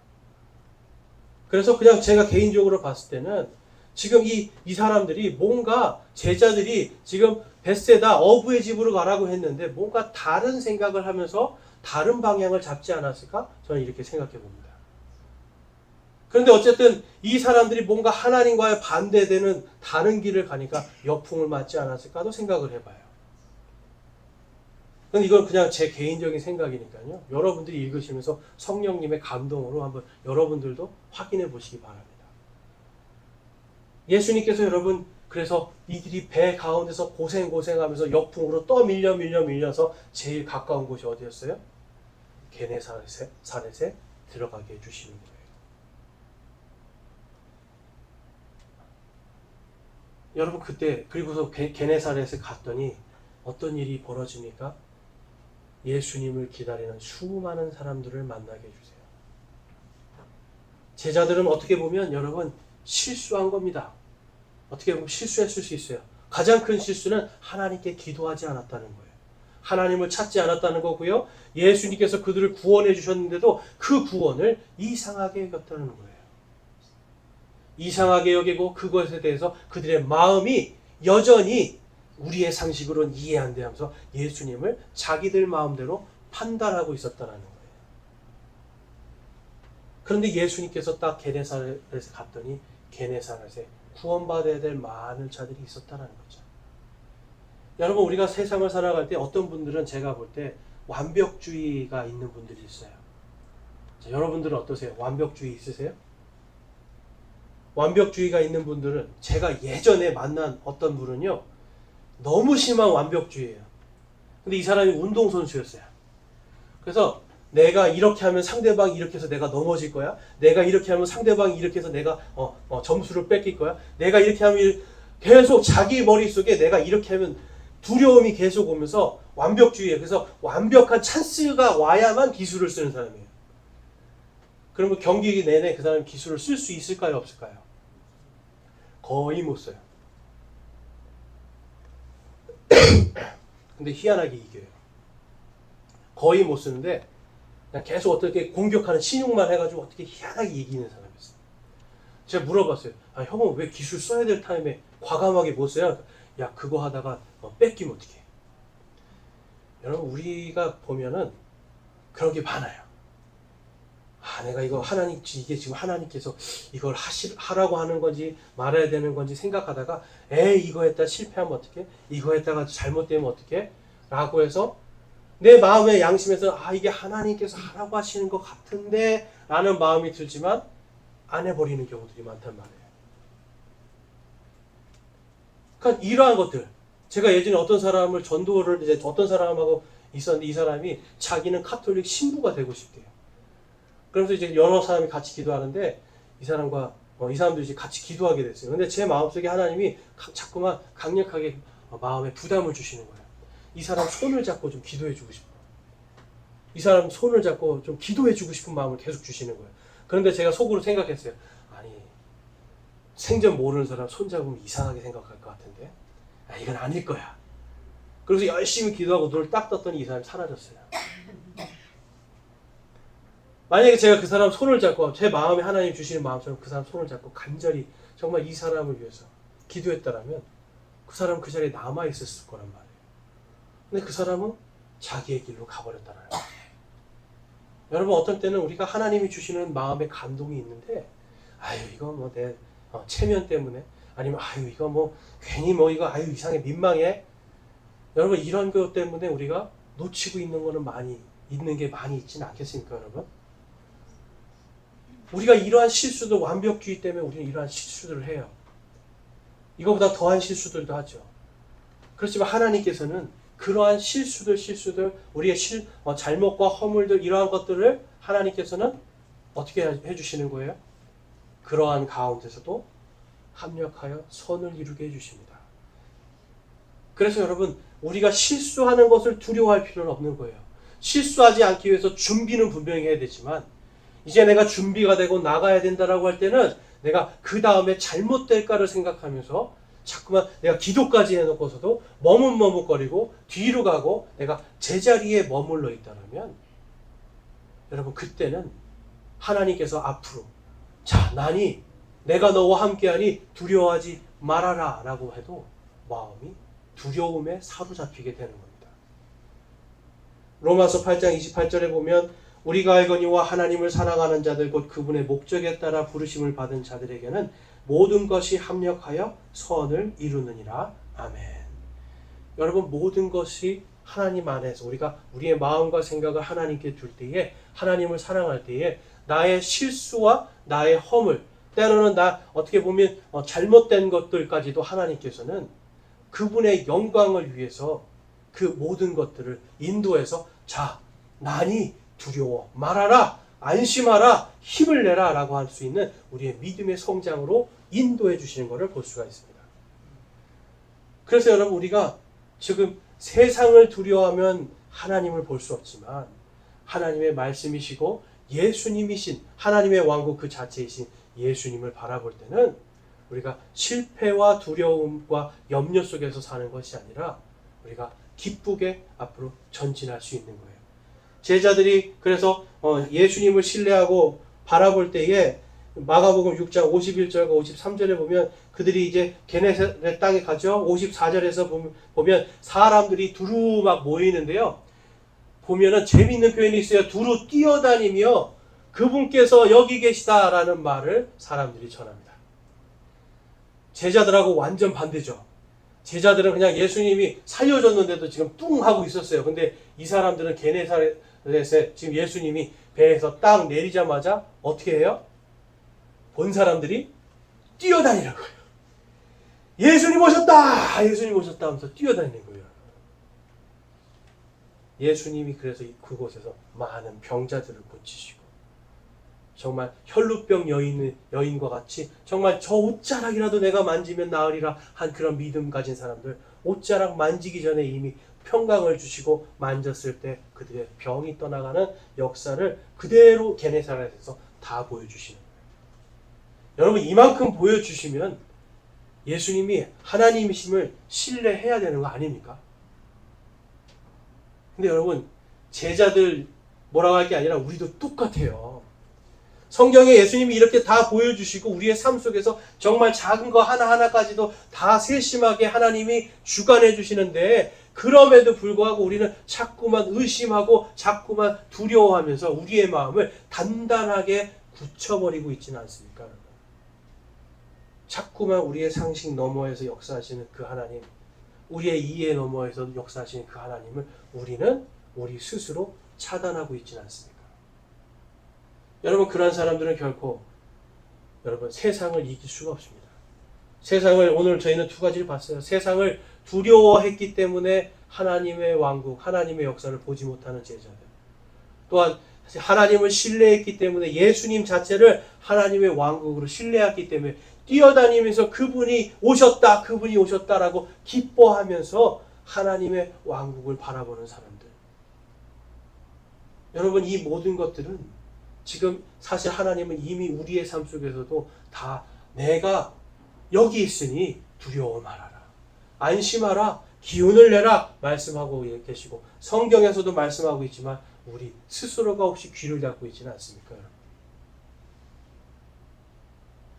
그래서 그냥 제가 개인적으로 봤을 때는 지금 이 사람들이 뭔가 제자들이 지금 벳세다 어부의 집으로 가라고 했는데 뭔가 다른 생각을 하면서 다른 방향을 잡지 않았을까? 저는 이렇게 생각해 봅니다. 그런데 어쨌든 이 사람들이 뭔가 하나님과의 반대되는 다른 길을 가니까 역풍을 맞지 않았을까도 생각을 해봐요. 근데 이건 그냥 제 개인적인 생각이니까요. 여러분들이 읽으시면서 성령님의 감동으로 한번 여러분들도 확인해 보시기 바랍니다. 예수님께서 여러분 그래서 이들이 배 가운데서 고생하면서 역풍으로 밀려서 제일 가까운 곳이 어디였어요? 게네사렛에 들어가게 해주시는 거예요. 여러분 그때 그리고서 게네사렛에 갔더니 어떤 일이 벌어집니까? 예수님을 기다리는 수많은 사람들을 만나게 해주세요. 제자들은 어떻게 보면 여러분 실수한 겁니다. 어떻게 보면 실수했을 수 있어요. 가장 큰 실수는 하나님께 기도하지 않았다는 거예요. 하나님을 찾지 않았다는 거고요. 예수님께서 그들을 구원해 주셨는데도 그 구원을 이상하게 여겼다는 거예요. 이상하게 여기고 그것에 대해서 그들의 마음이 여전히 우리의 상식으로는 이해 안 돼 하면서 예수님을 자기들 마음대로 판단하고 있었다는 거예요. 그런데 예수님께서 딱 게네사렛에 갔더니 게네사렛에 구원받아야 될 많은 자들이 있었다는 거죠. 여러분 우리가 세상을 살아갈 때 어떤 분들은 제가 볼 때 완벽주의가 있는 분들이 있어요. 자, 여러분들은 어떠세요? 완벽주의 있으세요? 완벽주의가 있는 분들은 제가 예전에 만난 어떤 분은요 너무 심한 완벽주의예요. 근데 이 사람이 운동선수였어요. 그래서 내가 이렇게 하면 상대방이 이렇게 해서 내가 넘어질 거야. 내가 이렇게 하면 상대방이 이렇게 해서 내가 점수를 뺏길 거야. 내가 이렇게 하면 계속 자기 머릿속에 내가 이렇게 하면 두려움이 계속 오면서 완벽주의예요. 그래서 완벽한 찬스가 와야만 기술을 쓰는 사람이에요. 그러면 경기 내내 그 사람이 기술을 쓸 수 있을까요? 없을까요? 거의 못 써요. 근데 희한하게 이겨요. 거의 못 쓰는데 그냥 계속 어떻게 공격하는 신용만 해가지고 어떻게 희한하게 이기는 사람이었어요. 제가 물어봤어요. 아, 형은 왜 기술 써야 될 타임에 과감하게 못 써요? 야 그거 하다가 뺏기면 어떡해. 여러분 우리가 보면은 그런 게 많아요. 아 내가 이거 이게 지금 하나님께서 이걸 하라고 하는 건지 말아야 되는 건지 생각하다가 이거 했다 실패하면 어떡해? 이거 했다가 잘못되면 어떡해? 라고 해서 내 마음의 양심에서 이게 하나님께서 하라고 하시는 것 같은데 라는 마음이 들지만 안 해버리는 경우들이 많단 말이에요. 그러니까 이러한 것들 제가 예전에 어떤 사람을 전도를 이제 어떤 사람하고 있었는데 이 사람이 자기는 카톨릭 신부가 되고 싶대요. 그래서 이제 여러 사람이 같이 기도하는데 이 사람과 이 사람도 이제 같이 기도하게 됐어요. 근데 제 마음속에 하나님이 자꾸만 강력하게 마음에 부담을 주시는 거예요. 이 사람 손을 잡고 좀 기도해주고 싶어. 이 사람 손을 잡고 좀 기도해주고 싶은 마음을 계속 주시는 거예요. 그런데 제가 속으로 생각했어요. 아니 생전 모르는 사람 손 잡으면 이상하게 생각할 것 같은데 이건 아닐 거야. 그래서 열심히 기도하고 눈을 딱 떴더니 이 사람이 사라졌어요. 만약에 제가 그 사람 손을 잡고 제 마음에 하나님 주시는 마음처럼 그 사람 손을 잡고 간절히 정말 이 사람을 위해서 기도했다라면 그 사람은 그 자리에 남아있었을 거란 말이에요. 근데 그 사람은 자기의 길로 가버렸다는 거예요. 여러분 어떤 때는 우리가 하나님이 주시는 마음의 감동이 있는데 이거 내 체면 때문에 아니면 이거 괜히 이거 이상해 민망해. 여러분 이런 것 때문에 우리가 놓치고 있는 거는 있는 게 많이 있지는 않겠습니까 여러분? 우리가 이러한 실수도 완벽주의 때문에 우리는 이러한 실수들을 해요. 이거보다 더한 실수들도 하죠. 그렇지만 하나님께서는 그러한 실수들 우리의 잘못과 허물들 이러한 것들을 하나님께서는 어떻게 해주시는 거예요? 그러한 가운데서도 합력하여 선을 이루게 해주십니다. 그래서 여러분 우리가 실수하는 것을 두려워할 필요는 없는 거예요. 실수하지 않기 위해서 준비는 분명히 해야 되지만 이제 내가 준비가 되고 나가야 된다라고 할 때는 내가 그 다음에 잘못될까를 생각하면서 자꾸만 내가 기도까지 해놓고서도 머뭇머뭇거리고 뒤로 가고 내가 제자리에 머물러 있다면 여러분 그때는 하나님께서 앞으로 자 나니 내가 너와 함께하니 두려워하지 말아라 라고 해도 마음이 두려움에 사로잡히게 되는 겁니다. 로마서 8장 28절에 보면 우리가 알거니와 하나님을 사랑하는 자들 곧 그분의 목적에 따라 부르심을 받은 자들에게는 모든 것이 합력하여 선을 이루느니라. 아멘. 여러분 모든 것이 하나님 안에서 우리가 우리의 마음과 생각을 하나님께 둘 때에, 하나님을 사랑할 때에 나의 실수와 나의 허물, 때로는 나 어떻게 보면 잘못된 것들까지도 하나님께서는 그분의 영광을 위해서 그 모든 것들을 인도해서, 자, 난이 두려워 말아라, 안심하라, 힘을 내라 라고 할 수 있는 우리의 믿음의 성장으로 인도해 주시는 것을 볼 수가 있습니다. 그래서 여러분, 우리가 지금 세상을 두려워하면 하나님을 볼 수 없지만 하나님의 말씀이시고 예수님이신 하나님의 왕국 그 자체이신 예수님을 바라볼 때는 우리가 실패와 두려움과 염려 속에서 사는 것이 아니라 우리가 기쁘게 앞으로 전진할 수 있는 거예요. 제자들이 그래서 예수님을 신뢰하고 바라볼 때에 마가복음 6장 51절과 53절에 보면 그들이 이제 게네사렛 땅에 가죠. 54절에서 보면 사람들이 두루 막 모이는데요. 보면은 재미있는 표현이 있어요. 두루 뛰어다니며 그분께서 여기 계시다라는 말을 사람들이 전합니다. 제자들하고 완전 반대죠. 제자들은 그냥 예수님이 살려줬는데도 지금 뚱 하고 있었어요. 근데 이 사람들은 게네사렛에 지금 예수님이 배에서 딱 내리자마자 어떻게 해요? 본 사람들이 뛰어다니라고 해요. 예수님 오셨다! 예수님 오셨다 하면서 뛰어다니는 거예요. 예수님이 그래서 그곳에서 많은 병자들을 고치시고, 정말 혈루병 여인과 같이 정말 저 옷자락이라도 내가 만지면 나으리라 한 그런 믿음 가진 사람들, 옷자락 만지기 전에 이미 평강을 주시고 만졌을 때 그들의 병이 떠나가는 역사를 그대로 게네사렛에서 다 보여주시는 거예요. 여러분, 이만큼 보여주시면 예수님이 하나님이심을 신뢰해야 되는 거 아닙니까? 근데 여러분, 제자들 뭐라고 할 게 아니라 우리도 똑같아요. 성경에 예수님이 이렇게 다 보여주시고 우리의 삶 속에서 정말 작은 거 하나하나까지도 다 세심하게 하나님이 주관해 주시는데, 그럼에도 불구하고 우리는 자꾸만 의심하고 자꾸만 두려워하면서 우리의 마음을 단단하게 굳혀버리고 있지는 않습니까? 여러분? 자꾸만 우리의 상식 너머에서 역사하시는 그 하나님, 우리의 이해 너머에서 역사하시는 그 하나님을 우리는 우리 스스로 차단하고 있지는 않습니까? 여러분, 그런 사람들은 결코 여러분 세상을 이길 수가 없습니다. 세상을, 오늘 저희는 두 가지를 봤어요. 세상을 두려워했기 때문에 하나님의 왕국, 하나님의 역사를 보지 못하는 제자들, 또한 하나님을 신뢰했기 때문에 예수님 자체를 하나님의 왕국으로 신뢰했기 때문에 뛰어다니면서 그분이 오셨다라고 기뻐하면서 하나님의 왕국을 바라보는 사람들. 여러분, 이 모든 것들은 지금 사실 하나님은 이미 우리의 삶 속에서도 다 내가 여기 있으니 두려워 말아라, 안심하라, 기운을 내라 말씀하고 계시고, 성경에서도 말씀하고 있지만 우리 스스로가 혹시 귀를 닫고 있지는 않습니까?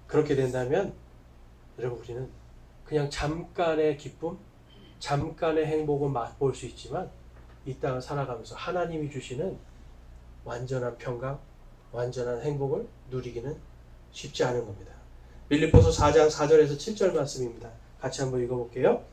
그렇게 된다면 여러분, 우리는 그냥 잠깐의 기쁨, 잠깐의 행복을 맛볼 수 있지만 이 땅을 살아가면서 하나님이 주시는 완전한 평강, 완전한 행복을 누리기는 쉽지 않은 겁니다. 빌립보서 4장 4절에서 7절 말씀입니다. 같이 한번 읽어볼게요.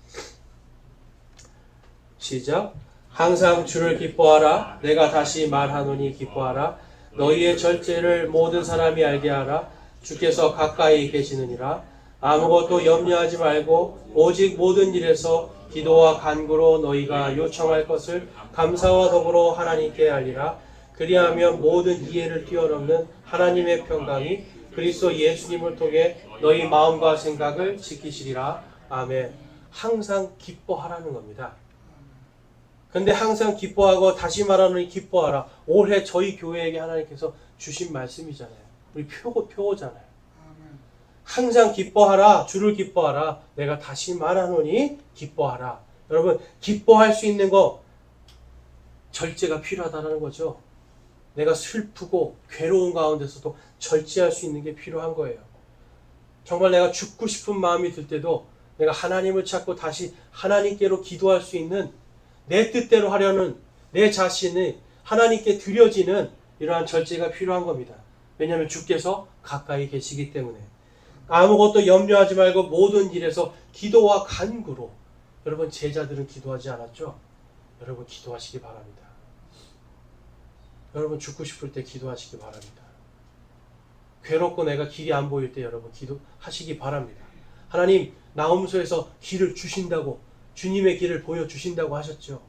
시작. 항상 주를 기뻐하라. 내가 다시 말하노니 기뻐하라. 너희의 절제를 모든 사람이 알게 하라. 주께서 가까이 계시느니라. 아무것도 염려하지 말고 오직 모든 일에서 기도와 간구로 너희가 요청할 것을 감사와 더불어 하나님께 알리라. 그리하면 모든 이해를 뛰어넘는 하나님의 평강이 그리스도 예수님을 통해 너희 마음과 생각을 지키시리라. 아멘. 항상 기뻐하라는 겁니다. 근데 항상 기뻐하고, 다시 말하노니 기뻐하라. 올해 저희 교회에게 하나님께서 주신 말씀이잖아요. 우리 표어잖아요. 항상 기뻐하라. 주를 기뻐하라. 내가 다시 말하노니 기뻐하라. 여러분, 기뻐할 수 있는 거 절제가 필요하다는 거죠. 내가 슬프고 괴로운 가운데서도 절제할 수 있는 게 필요한 거예요. 정말 내가 죽고 싶은 마음이 들 때도 내가 하나님을 찾고 다시 하나님께로 기도할 수 있는, 내 뜻대로 하려는 내 자신이 하나님께 드려지는 이러한 절제가 필요한 겁니다. 왜냐하면 주께서 가까이 계시기 때문에. 아무것도 염려하지 말고 모든 일에서 기도와 간구로. 여러분, 제자들은 기도하지 않았죠? 여러분 기도하시기 바랍니다. 여러분 죽고 싶을 때 기도하시기 바랍니다. 괴롭고 내가 길이 안 보일 때 여러분 기도하시기 바랍니다. 하나님 나홈소에서 길을 주신다고, 주님의 길을 보여주신다고 하셨죠.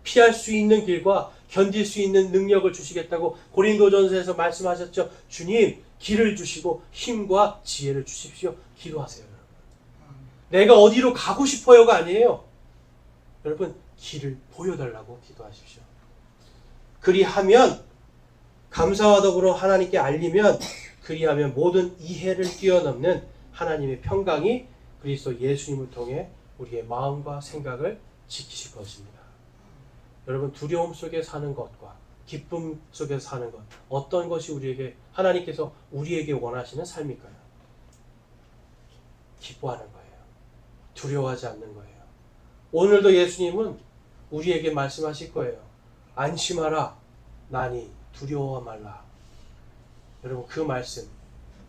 피할 수 있는 길과 견딜 수 있는 능력을 주시겠다고 고린도전서에서 말씀하셨죠. 주님 길을 주시고 힘과 지혜를 주십시오. 기도하세요. 여러분. 내가 어디로 가고 싶어요가 아니에요. 여러분 길을 보여달라고 기도하십시오. 그리하면 감사와 더불어 하나님께 알리면, 그리하면 모든 이해를 뛰어넘는 하나님의 평강이 그리스도 예수님을 통해 우리의 마음과 생각을 지키실 것입니다. 여러분 두려움 속에 사는 것과 기쁨 속에 사는 것, 어떤 것이 우리에게 하나님께서 우리에게 원하시는 삶일까요? 기뻐하는 거예요. 두려워하지 않는 거예요. 오늘도 예수님은 우리에게 말씀하실 거예요. 안심하라, 나니 두려워 말라. 여러분 그 말씀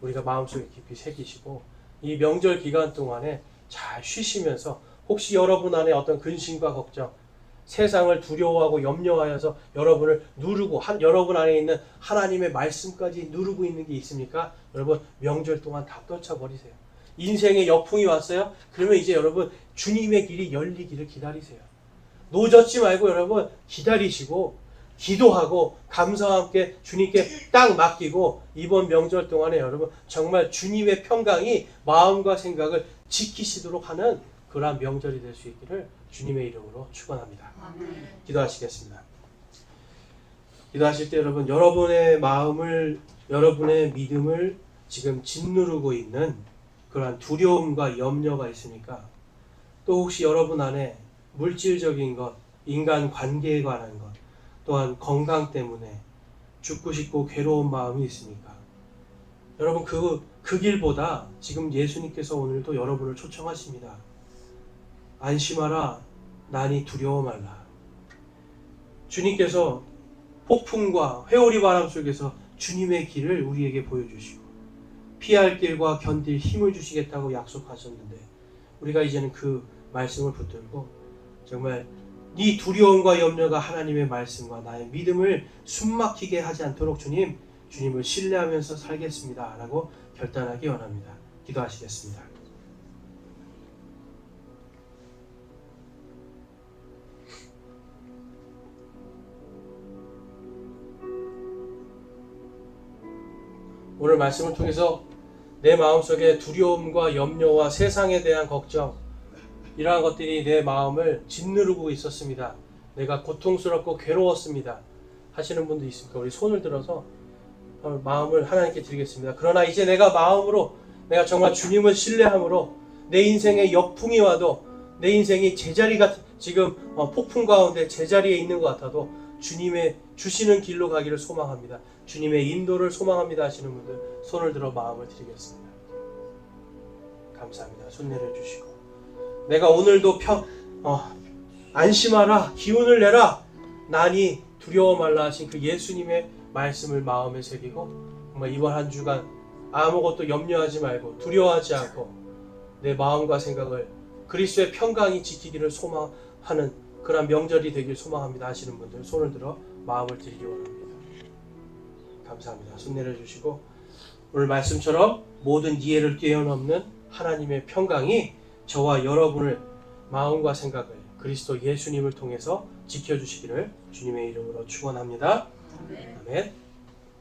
우리가 마음속에 깊이 새기시고 이 명절 기간 동안에 잘 쉬시면서, 혹시 여러분 안에 어떤 근심과 걱정, 세상을 두려워하고 염려하여서 여러분을 누르고 여러분 안에 있는 하나님의 말씀까지 누르고 있는 게 있습니까? 여러분 명절 동안 다 떨쳐버리세요. 인생의 역풍이 왔어요? 그러면 이제 여러분 주님의 길이 열리기를 기다리세요. 노젓지 말고 여러분 기다리시고 기도하고 감사와 함께 주님께 딱 맡기고, 이번 명절 동안에 여러분 정말 주님의 평강이 마음과 생각을 지키시도록 하는 그러한 명절이 될 수 있기를 주님의 이름으로 축원합니다. 기도하시겠습니다. 기도하실 때 여러분 여러분의 마음을, 여러분의 믿음을 지금 짓누르고 있는 그러한 두려움과 염려가 있으니까, 또 혹시 여러분 안에 물질적인 것, 인간 관계에 관한 것, 또한 건강 때문에 죽고 싶고 괴로운 마음이 있습니까? 여러분 그 길보다 지금 예수님께서 오늘도 여러분을 초청하십니다. 안심하라, 나니 두려워 말라. 주님께서 폭풍과 회오리 바람 속에서 주님의 길을 우리에게 보여주시고 피할 길과 견딜 힘을 주시겠다고 약속하셨는데, 우리가 이제는 그 말씀을 붙들고 정말 네 두려움과 염려가 하나님의 말씀과 나의 믿음을 숨막히게 하지 않도록 주님을 신뢰하면서 살겠습니다 라고 결단하기 원합니다. 기도하시겠습니다. 오늘 말씀을 통해서 내 마음속에 두려움과 염려와 세상에 대한 걱정, 이러한 것들이 내 마음을 짓누르고 있었습니다. 내가 고통스럽고 괴로웠습니다 하시는 분도 있습니까? 우리 손을 들어서 마음을 하나님께 드리겠습니다. 그러나 이제 내가 마음으로, 내가 정말 주님을 신뢰함으로 내 인생에 역풍이 와도, 내 인생이 제자리 같은 지금 폭풍 가운데 제자리에 있는 것 같아도 주님의 주시는 길로 가기를 소망합니다. 주님의 인도를 소망합니다 하시는 분들 손을 들어 마음을 드리겠습니다. 감사합니다. 손 내려주시고, 내가 오늘도 안심하라, 기운을 내라, 나니 두려워 말라 하신 그 예수님의 말씀을 마음에 새기고, 정말 이번 한 주간 아무것도 염려하지 말고 두려워하지 않고 내 마음과 생각을 그리스도의 평강이 지키기를 소망하는 그런 명절이 되길 소망합니다 하시는 분들 손을 들어 마음을 드리기 원합니다. 감사합니다. 손 내려주시고, 오늘 말씀처럼 모든 이해를 뛰어넘는 하나님의 평강이 저와 여러분을, 마음과 생각을 그리스도 예수님을 통해서 지켜주시기를 주님의 이름으로 축원합니다. 아멘.